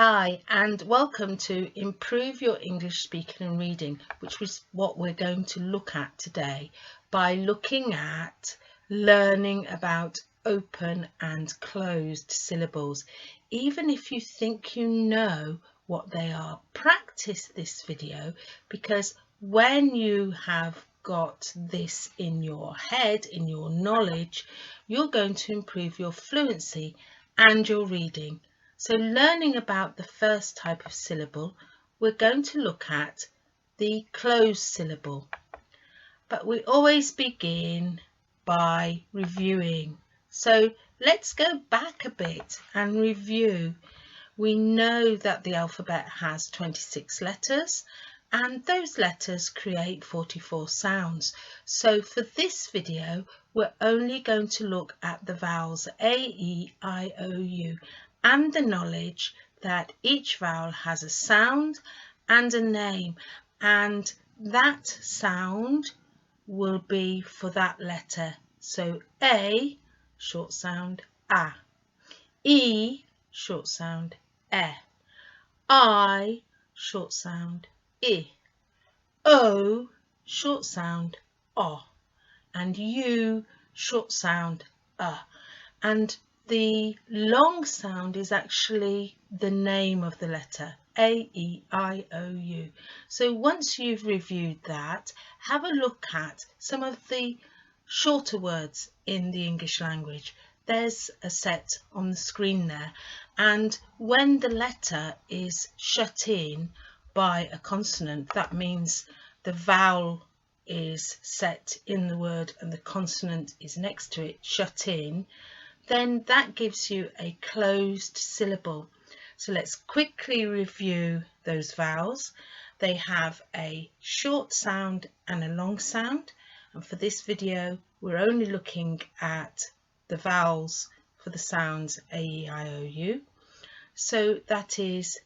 Hi and welcome to Improve Your English Speaking and Reading, which is what we're going to look at today by looking at learning about open and closed syllables. Even if you think you know what they are, practice this video, because when you have got this in your head, in your knowledge, you're going to improve your fluency and your reading. So learning about the first type of syllable, we're going to look at the closed syllable. But we always begin by reviewing. So let's go back a bit and review. We know that the alphabet has 26 letters and those letters create 44 sounds. So for this video, we're only going to look at the vowels A, E, I, O, U, and the knowledge that each vowel has a sound and a name, and that sound will be for that letter. So A, short sound A, E, short sound E, I, short sound I, O, short sound O, and U, short sound and the long sound is actually the name of the letter, A, E, I, O, U. So once you've reviewed that, have a look at some of the shorter words in the English language. There's a set on the screen there, and when the letter is shut in by a consonant, that means the vowel is set in the word and the consonant is next to it, shut in, then that gives you a closed syllable. So let's quickly review those vowels. They have a short sound and a long sound, and for this video we're only looking at the vowels for the sounds A, E, I, O, U. So that is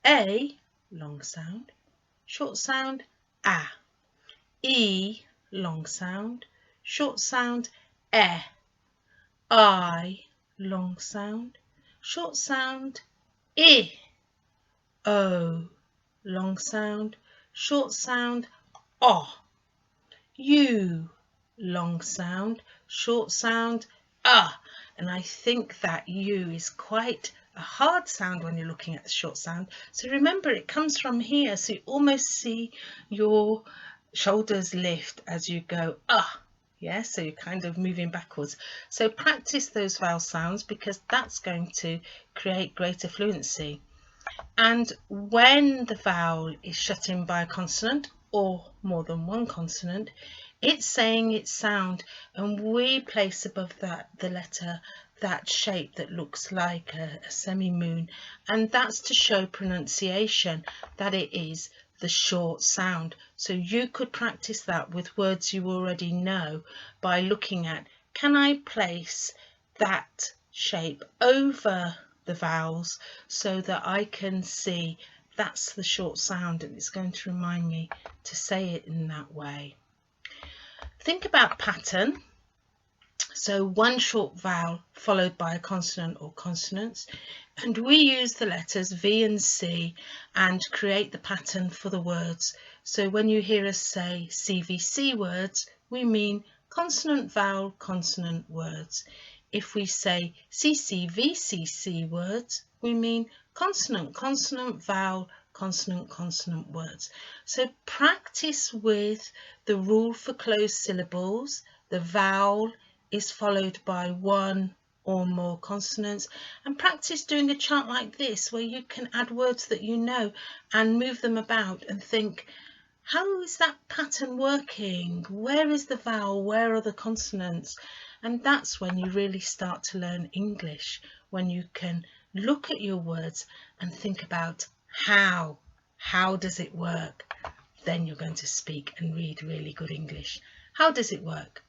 A, long sound, short sound A, E, long sound, short sound E, I, long sound, short sound I, O, long sound, short sound O, U, long sound, short sound and I think that U is quite a hard sound when you're looking at the short sound. So remember, it comes from here, so you almost see your shoulders lift as you go yeah, so you're kind of moving backwards. So practice those vowel sounds, because that's going to create greater fluency. And when the vowel is shut in by a consonant or more than one consonant, it's saying its sound, and we place above that the letter that shape that looks like a semi-moon, and that's to show pronunciation that it is the short sound. So you could practice that with words you already know by looking at, can I place that shape over the vowels so that I can see that's the short sound, and it's going to remind me to say it in that way. Think about pattern. So one short vowel followed by a consonant or consonants, and we use the letters V and C and create the pattern for the words. So when you hear us say CVC words, we mean consonant vowel consonant words. If we say CCVCC words, we mean consonant consonant vowel consonant consonant words. So practice with the rule for closed syllables. The vowel is followed by one or more consonants, and practice doing a chart like this where you can add words that you know and move them about and think, how is that pattern working? Where is the vowel? Where are the consonants? And that's when you really start to learn English, when you can look at your words and think about how does it work? Then you're going to speak and read really good English. How does it work?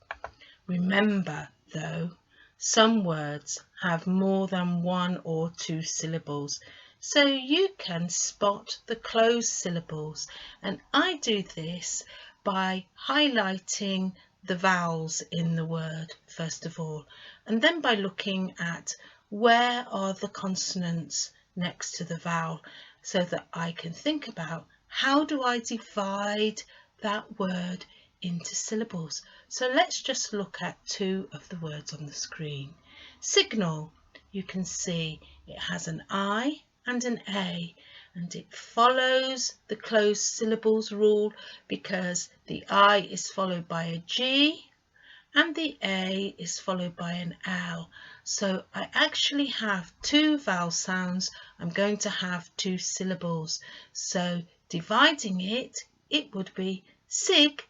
Remember though, some words have more than one or two syllables, so you can spot the closed syllables, and I do this by highlighting the vowels in the word first of all, and then by looking at where are the consonants next to the vowel so that I can think about how do I divide that word into syllables. So let's just look at two of the words on the screen. Signal, you can see it has an I and an A, and it follows the closed syllables rule because the I is followed by a G and the A is followed by an L. So I actually have two vowel sounds. I'm going to have two syllables. So dividing it, it would be sig,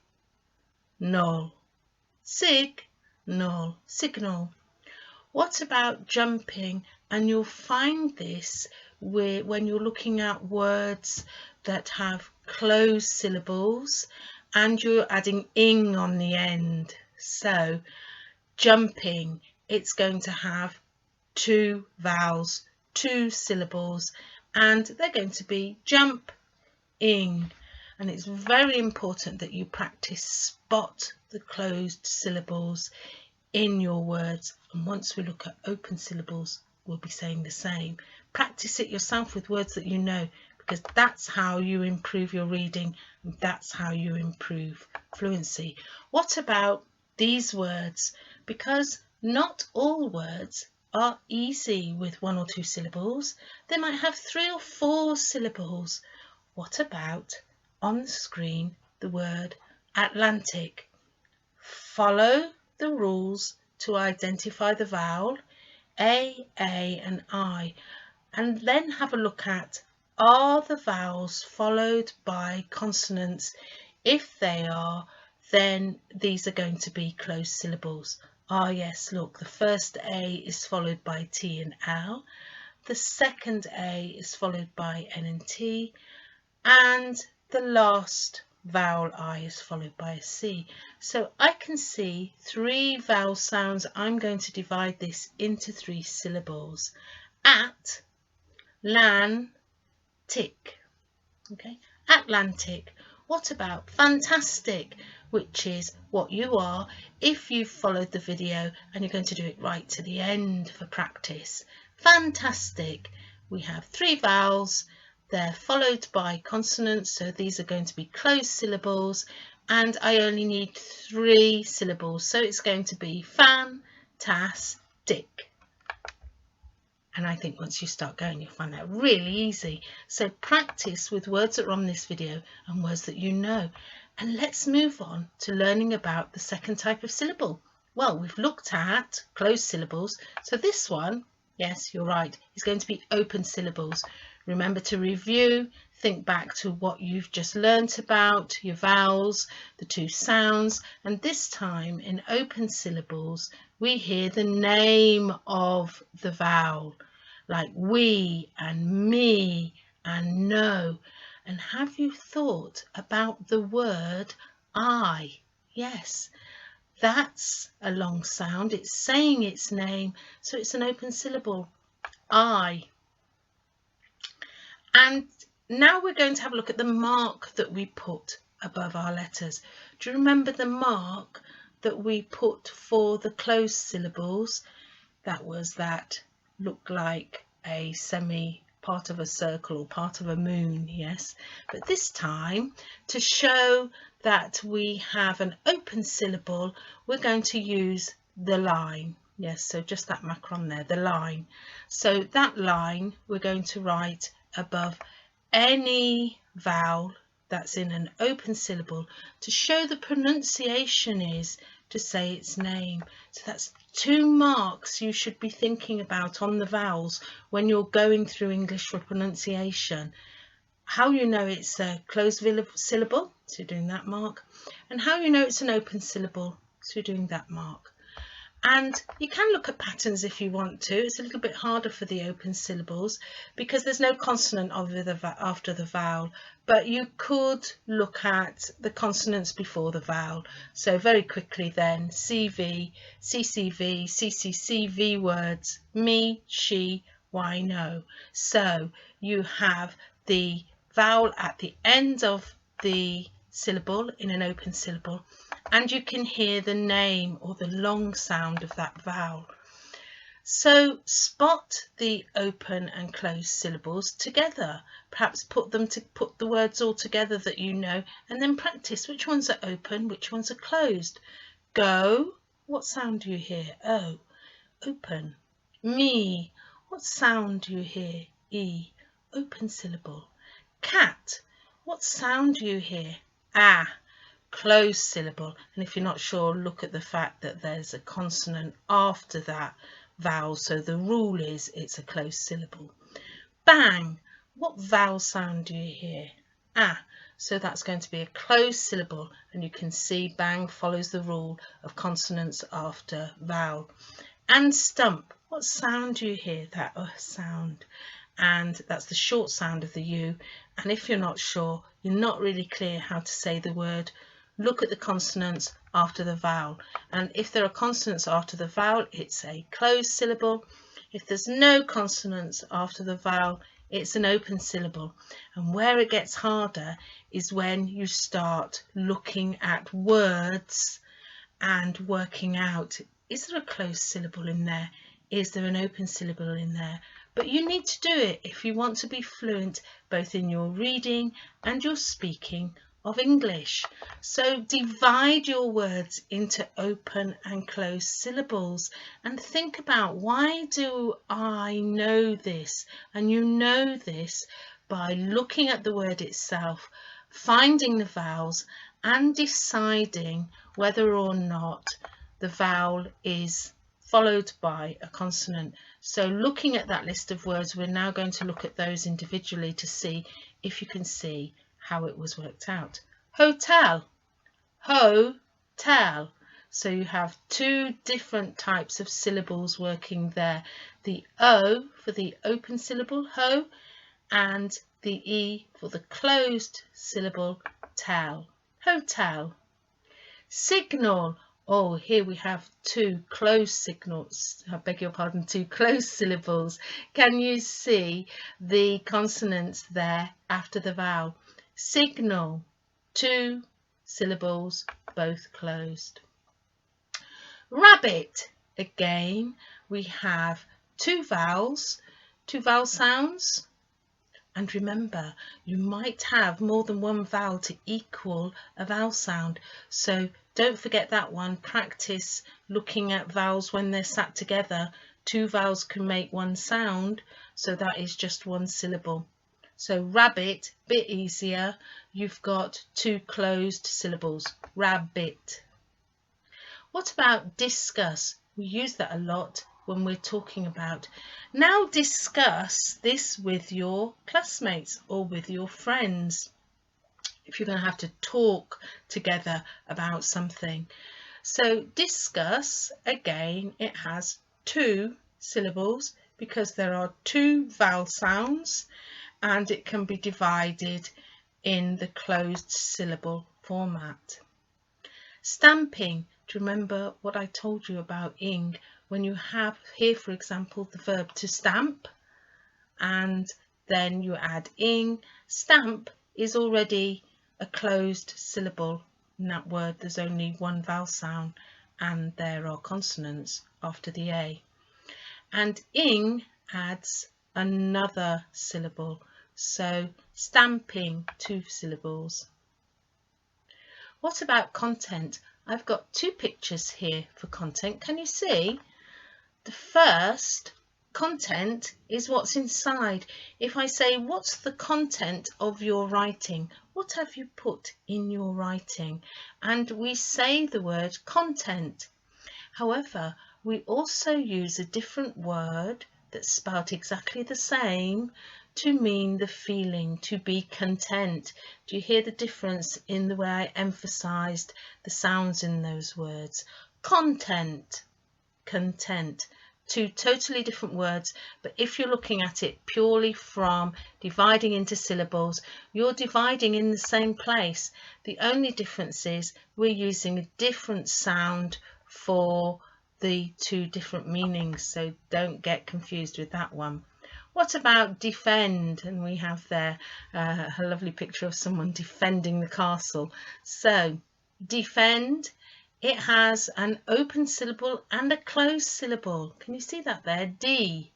null, sig, null, signal. What about jumping? And you'll find this when you're looking at words that have closed syllables and you're adding ing on the end. So jumping, it's going to have two vowels, two syllables, and they're going to be jump, ing. And it's very important that you practice spot the closed syllables in your words, and once we look at open syllables we'll be saying the same. Practice it yourself with words that you know, because that's how you improve your reading and that's how you improve fluency. What about these words? Because not all words are easy with one or two syllables. They might have 3 or 4 syllables. What about on the screen the word Atlantic? Follow the rules to identify the vowel A and I, and then have a look at, are the vowels followed by consonants? If they are, then these are going to be closed syllables. Ah yes, look, the first A is followed by T and L, the second A is followed by N and T, and the last vowel I is followed by a C. So I can see 3 vowel sounds. I'm going to divide this into 3 syllables. At, lan, tick. Okay, Atlantic. What about fantastic, which is what you are if you've followed the video and you're going to do it right to the end for practice. Fantastic. We have 3 vowels. They're followed by consonants, so these are going to be closed syllables, and I only need 3 syllables, so it's going to be fan-tas-tic. And I think once you start going, you'll find that really easy. So practice with words that are on this video and words that you know. And let's move on to learning about the second type of syllable. Well, we've looked at closed syllables, so this one, yes, you're right, is going to be open syllables. Remember to review, think back to what you've just learnt about, your vowels, the 2 sounds, and this time in open syllables we hear the name of the vowel, like we and me and no. And have you thought about the word I? Yes, that's a long sound, it's saying its name, so it's an open syllable, I. And now we're going to have a look at the mark that we put above our letters. Do you remember the mark that we put for the closed syllables? That was that looked like a part of a circle or part of a moon, yes. But this time, to show that we have an open syllable, we're going to use the line. Yes, so just that macron there, the line. So that line we're going to write above any vowel that's in an open syllable to show the pronunciation is to say its name. So that's 2 marks you should be thinking about on the vowels when you're going through English for pronunciation. How you know it's a closed syllable, so you're doing that mark, and how you know it's an open syllable, so you're doing that mark. And you can look at patterns if you want to. It's a little bit harder for the open syllables because there's no consonant after the vowel, but you could look at the consonants before the vowel. So very quickly then, CV, CCV, CCCV words, me, she, why, no. So you have the vowel at the end of the syllable in an open syllable, and you can hear the name or the long sound of that vowel. So spot the open and closed syllables together. Perhaps put the words all together that you know, and then practice which ones are open, which ones are closed. Go, what sound do you hear? O, open. Me, what sound do you hear? E, open syllable. Cat, what sound do you hear? Ah, closed syllable. And if you're not sure, look at the fact that there's a consonant after that vowel, so the rule is it's a closed syllable. Bang, what vowel sound do you hear? Ah, so that's going to be a closed syllable, and you can see bang follows the rule of consonants after vowel. And stump, what sound do you hear? That sound, and that's the short sound of the U. And if you're not sure, you're not really clear how to say the word, look at the consonants after the vowel, and if there are consonants after the vowel, it's a closed syllable. If there's no consonants after the vowel, it's an open syllable. And where it gets harder is when you start looking at words and working out, is there a closed syllable in there? Is there an open syllable in there? But you need to do it if you want to be fluent both in your reading and your speaking of English. So divide your words into open and closed syllables and think about, why do I know this? And you know this by looking at the word itself, finding the vowels and deciding whether or not the vowel is followed by a consonant. So looking at that list of words, we're now going to look at those individually to see if you can see how it was worked out. Hotel, ho-tel. So you have two different types of syllables working there. The O for the open syllable, ho, and the E for the closed syllable, tel. Hotel. Signal. Oh, here we have two closed signals. I beg your pardon, two closed syllables. Can you see the consonants there after the vowel? Signal. Two syllables, both closed. Rabbit. Again, we have two vowel sounds. And remember, you might have more than one vowel to equal a vowel sound. So don't forget that one. Practice looking at vowels when they're sat together. Two vowels can make one sound, so that is just one syllable. So rabbit, bit easier. You've got two closed syllables. Rabbit. What about discuss? We use that a lot when we're talking about. Now discuss this with your classmates or with your friends if you're going to have to talk together about something. So discuss, again, it has two syllables because there are two vowel sounds, and it can be divided in the closed syllable format. Stamping. Do you remember what I told you about ing? When you have here, for example, the verb to stamp, and then you add ing, stamp is already a closed syllable. In that word, there's only one vowel sound, and there are consonants after the A. And ing adds another syllable. So stamping, two syllables. What about content? I've got two pictures here for content. Can you see? The first, content, is what's inside. If I say, what's the content of your writing? What have you put in your writing? And we say the word content. However, we also use a different word that's spelled exactly the same to mean the feeling, to be content. Do you hear the difference in the way I emphasised the sounds in those words? Content, content, two totally different words, but if you're looking at it purely from dividing into syllables, you're dividing in the same place. The only difference is we're using a different sound for the two different meanings, so don't get confused with that one. What about defend? And we have there a lovely picture of someone defending the castle. So defend It has an open syllable and a closed syllable. Can you see that there? D,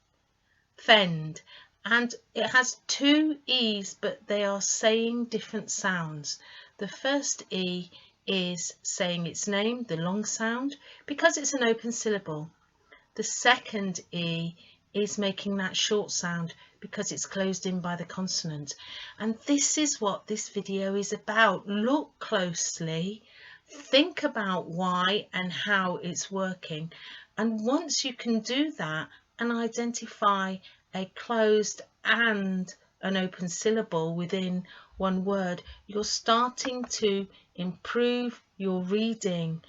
fend. And it has two E's, but they are saying different sounds. The first E is saying its name, the long sound, because it's an open syllable. The second E is making that short sound because it's closed in by the consonant. And this is what this video is about. Look closely, think about why and how it's working. And once you can do that and identify a closed and an open syllable within one word, you're starting to improve your reading,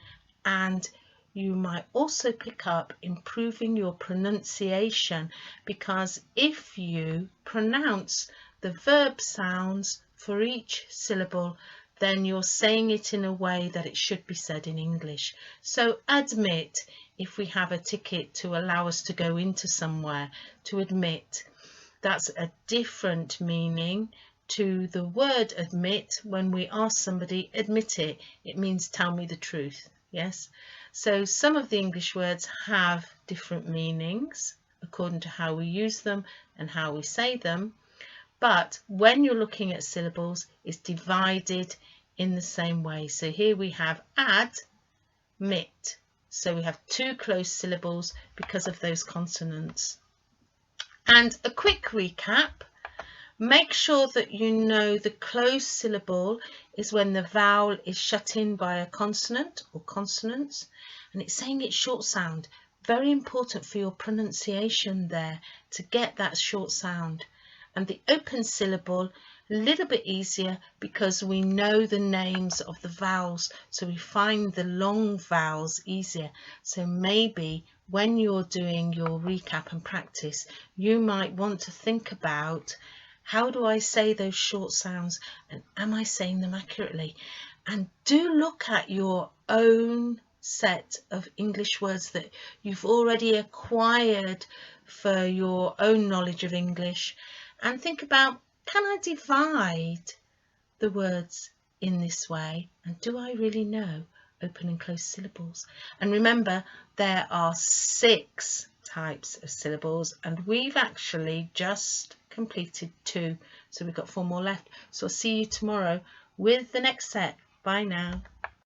and you might also pick up improving your pronunciation, because if you pronounce the verb sounds for each syllable, then you're saying it in a way that it should be said in English. So admit, if we have a ticket to allow us to go into somewhere, to admit, that's a different meaning to the word admit. When we ask somebody, admit it, it means tell me the truth. Yes, so some of the English words have different meanings according to how we use them and how we say them, but when you're looking at syllables, it's divided in the same way. So here we have admit, so we have two closed syllables because of those consonants. And a quick recap. Make sure that you know the closed syllable is when the vowel is shut in by a consonant or consonants, and it's saying its short sound. Very important for your pronunciation there to get that short sound. And the open syllable, a little bit easier because we know the names of the vowels, so we find the long vowels easier. So maybe when you're doing your recap and practice, you might want to think about, how do I say those short sounds, and am I saying them accurately? And do look at your own set of English words that you've already acquired for your own knowledge of English, and think about, can I divide the words in this way, and do I really know open and closed syllables? And remember, there are 6 types of syllables, and we've actually just completed 2, so we've got 4 more left. So I'll see you tomorrow with the next set. Bye now.